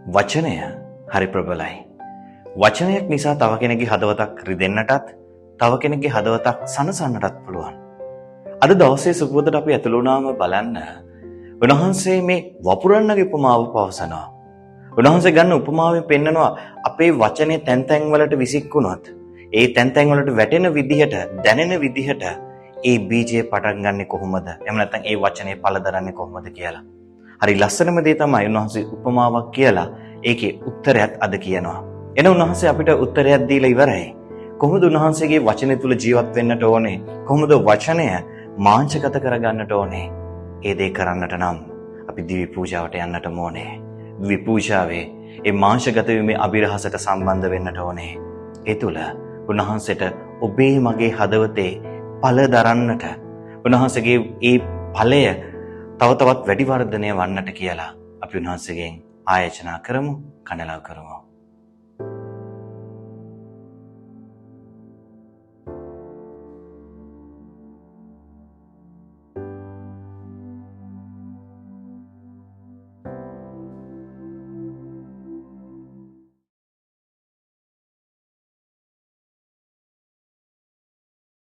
වචනය හරි ප්‍රබලයි. වචනයක් නිසා තව කෙනෙක්ගේ හදවතක් රිදෙන්නටත් තව කෙනෙක්ගේ හදවතක් සනසන්නටත් පුළුවන්. අද දවසේ සුබුදට අපි ඇතුළු වුණාම බලන්න උන්වහන්සේ මේ වපුරන්නගේ උපමාව පවසනවා. උන්වහන්සේ ගන්න උපමාවෙන් පෙන්නනවා අපේ වචනේ තැන් තැන් වලට විසික්කුණොත් ඒ තැන් තැන් වලට වැටෙන විදිහට දැනෙන විදිහට ඒ බීජය පටන් ගන්නෙ කොහොමද? එහෙම නැත්නම් ඒ වචනේ පළ දරන්නේ කොහොමද කියලා. හරි ලස්සනම දේ තමයි උන්වහන්සේ උපමාවක් කියලා ඒකේ උත්තරයත් අද කියනවා. එන උන්වහන්සේ අපිට උත්තරයක් දීලා ඉවරයි. කොහොමද උන්වහන්සේගේ වචනේ තුල ජීවත් වෙන්නට ඕනේ? කොහොමද වචනය මාංශගත කරගන්නට ඕනේ? ඒ දේ කරන්නට නම් අපි දිවි පූජාවට යන්නට ඕනේ. දිවි පූජාවේ ඒ මාංශගත වීමේ අභිරහසට සම්බන්ධ වෙන්නට ඕනේ. ඒ තුල උන්වහන්සේට ඔබේ මගේ හදවතේ ඵල දරන්නට උන්වහන්සේගේ ඒ ඵලය තව තවත් වැඩි වර්ධනය වන්නට කියලා අපි උන්වහන්සේගෙන් ආයෝජනා කරමු, කණලව කරමු.